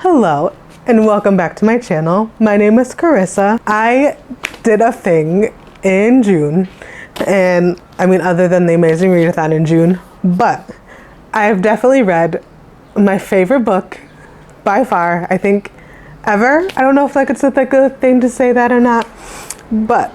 Hello and welcome back to my channel. My name is Carissa. I did a thing in June, and I mean other than the Amazing Readathon in June, but I have definitely read my favorite book by far, I think, ever. I don't know if it's like a thing to say that or not, but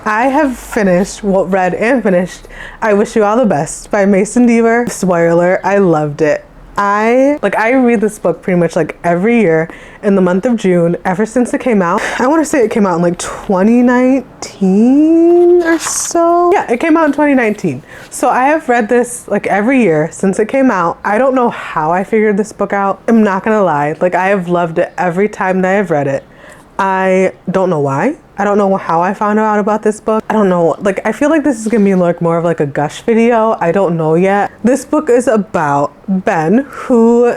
I have read and finished I Wish You All the Best by Mason Deaver. Spoiler, I loved it. I read this book pretty much like every year in the month of June ever since it came out. I want to say it came out in like 2019 or so. Yeah, it came out in 2019. So I have read this like every year since it came out. I don't know how I figured this book out. I'm not gonna lie. Like, I have loved it every time that I've read it. I don't know why. I don't know how I found out about this book. I don't know. Like, I feel like this is gonna be like more of like a gush video. I don't know yet. This book is about Ben, who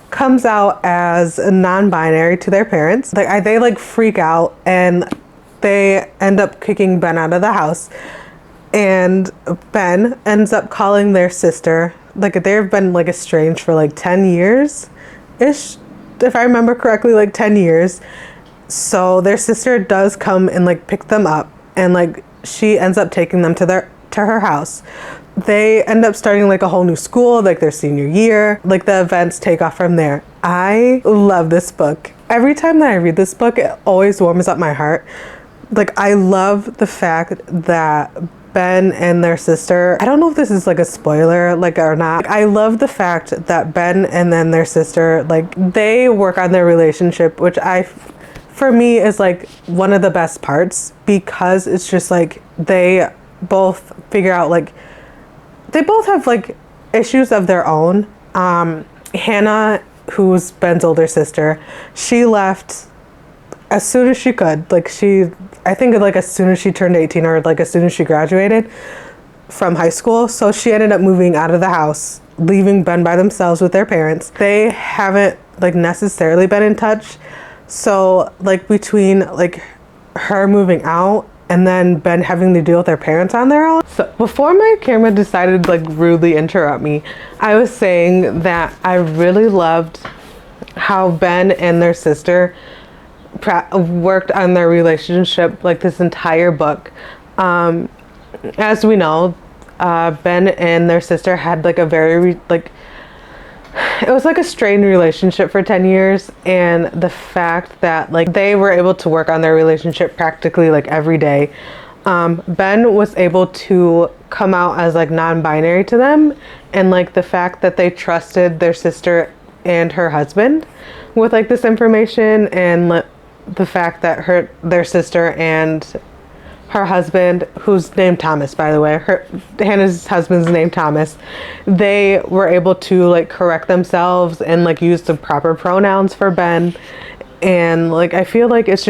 comes out as a non-binary to their parents. They like freak out and they end up kicking Ben out of the house. And Ben ends up calling their sister. Like, they've been like estranged for like 10 years-ish, if I remember correctly, like 10 years. So their sister does come and like pick them up, and like she ends up taking them to her house. They end up starting like a whole new school, like their senior year. Like, the events take off from there. I love this book. Every time that I read this book, it always warms up my heart. Like, I love the fact that Ben and their sister, I don't know if this is like a spoiler like or not. I love the fact that Ben and then their sister, like, they work on their relationship, which for me is like one of the best parts, because it's just like they both figure out, like, they both have like issues of their own. Hannah, who's Ben's older sister, she left as soon as she could. Like, I think like as soon as she turned 18, or like as soon as she graduated from high school. So she ended up moving out of the house, leaving Ben by themselves with their parents. They haven't like necessarily been in touch. So like between like her moving out and then Ben having to deal with their parents on their own. So before my camera decided to like rudely interrupt me, I was saying that I really loved how Ben and their sister worked on their relationship like this entire book. As we know, Ben and their sister had like a very it was like a strained relationship for 10 years, and the fact that like they were able to work on their relationship practically like every day. Ben was able to come out as like non-binary to them, and like the fact that they trusted their sister and her husband with like this information, and the fact that their sister and her husband, who's named Thomas, by the way, Hannah's husband's named Thomas, they were able to like correct themselves and like use the proper pronouns for Ben. And like, I feel like it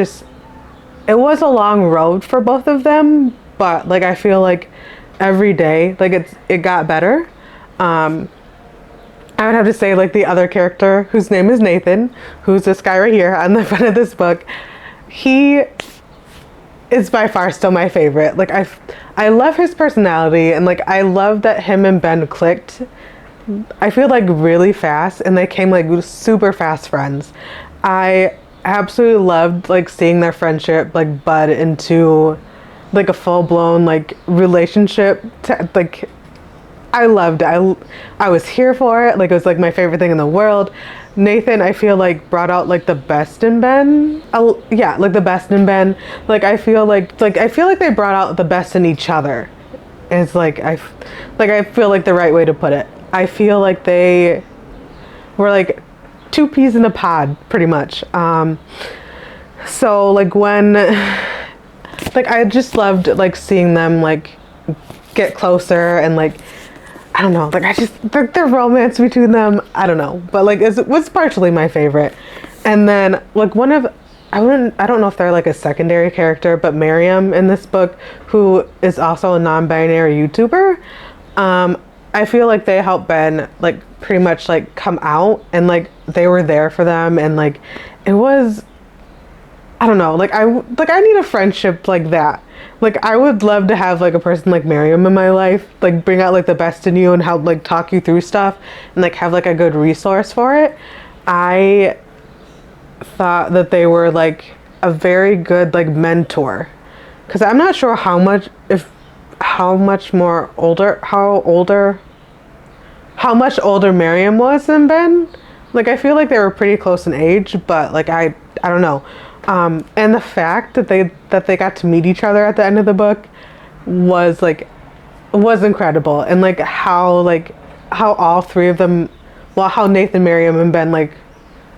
was a long road for both of them, but like, I feel like every day, like it got better. I would have to say like the other character, whose name is Nathan, who's this guy right here on the front of this book, he is by far still my favorite. Like, I love his personality, and like I love that him and Ben clicked, I feel like really fast, and they came like super fast friends. I absolutely loved like seeing their friendship like bud into like a full-blown like relationship. Like, I loved it. I was here for it. Like, it was like my favorite thing in the world. Nathan, I feel like brought out like the best in Ben. Yeah, like the best in Ben. Like, I feel like they brought out the best in each other. It's like I feel like the right way to put it. I feel like they were like two peas in a pod, pretty much. So like when like I just loved like seeing them like get closer, and like, I don't know, like the romance between them, I don't know, but like it was partially my favorite. And then like I don't know if they're like a secondary character, but Miriam in this book, who is also a non-binary YouTuber, I feel like they helped Ben like pretty much like come out, and like they were there for them, and like it was, I don't know, like I need a friendship like that. Like, I would love to have like a person like Miriam in my life, like bring out like the best in you and help like talk you through stuff, and like have like a good resource for it. I thought that they were like a very good like mentor, because I'm not sure how much older Miriam was than Ben. Like I feel like they were pretty close in age, but like I don't know. And the fact that they got to meet each other at the end of the book was incredible. And like how all three of them, well, how Nathan, Miriam, and Ben, like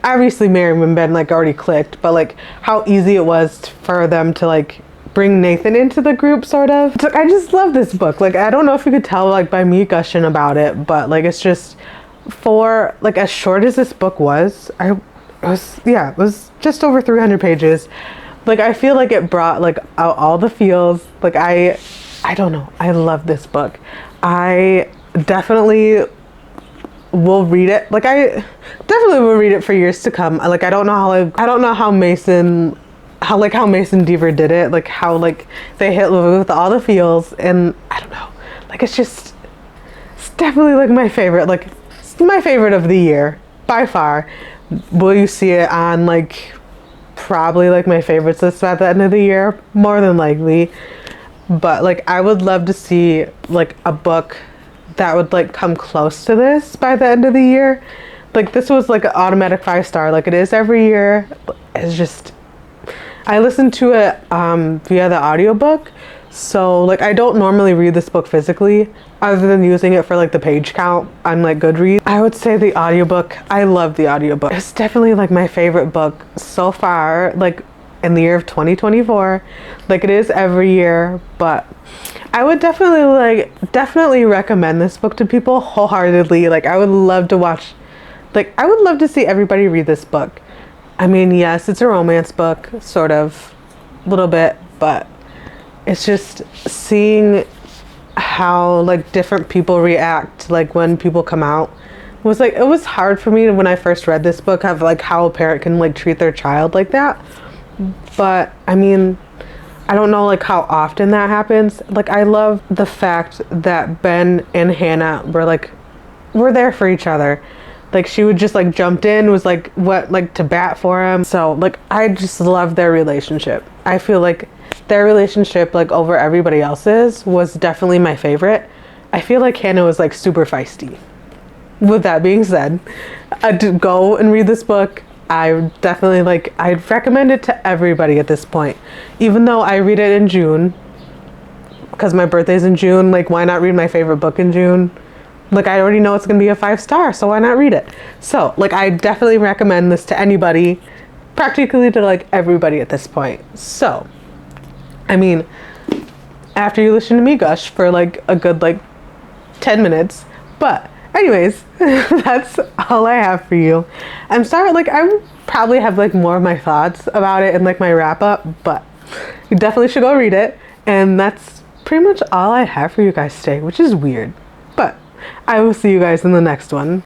obviously Miriam and Ben like already clicked, but like how easy it was for them to like bring Nathan into the group, sort of. So I just love this book. Like I don't know if you could tell like by me gushing about it, but like it's just, for like as short as this book was, it was just over 300 pages. Like I feel like it brought like out all the feels. Like I don't know, I love this book. I definitely will read it. Like I definitely will read it for years to come. Like I don't know how Mason Deaver did it, like how like they hit with all the feels, and I don't know, like it's definitely like my favorite, like it's my favorite of the year by far. Will you see it on like probably like my favorites list at the end of the year? More than likely. But like I would love to see like a book that would like come close to this by the end of the year. Like this was like an automatic 5-star, like it is every year. It's just, I listened to it via the audiobook. So like I don't normally read this book physically, other than using it for like the page count on like Goodreads. I would say the audiobook, I love the audiobook. It's definitely like my favorite book so far, like in the year of 2024. Like it is every year, but I would definitely recommend this book to people wholeheartedly. Like I would love to see everybody read this book. I mean, yes, it's a romance book, sort of, a little bit, but it's just seeing how like different people react like when people come out. It was hard for me when I first read this book, of like how a parent can like treat their child like that. But I mean, I don't know like how often that happens. Like I love the fact that Ben and Hannah were there for each other. Like she would just like jumped in, was like to bat for him. So like I just love their relationship. I feel like their relationship, like over everybody else's, was definitely my favorite. I feel like Hannah was like super feisty. With that being said, I'd go and read this book. I definitely I'd recommend it to everybody at this point. Even though I read it in June, because my birthday's in June, like why not read my favorite book in June? Like I already know it's gonna be a 5-star, so why not read it? So like I definitely recommend this to anybody, practically to like everybody at this point. So I mean, after you listen to me gush for like a good 10 minutes, but anyways, that's all I have for you. I'm sorry, like I probably have like more of my thoughts about it in like my wrap up, but you definitely should go read it. And that's pretty much all I have for you guys today, which is weird, but I will see you guys in the next one.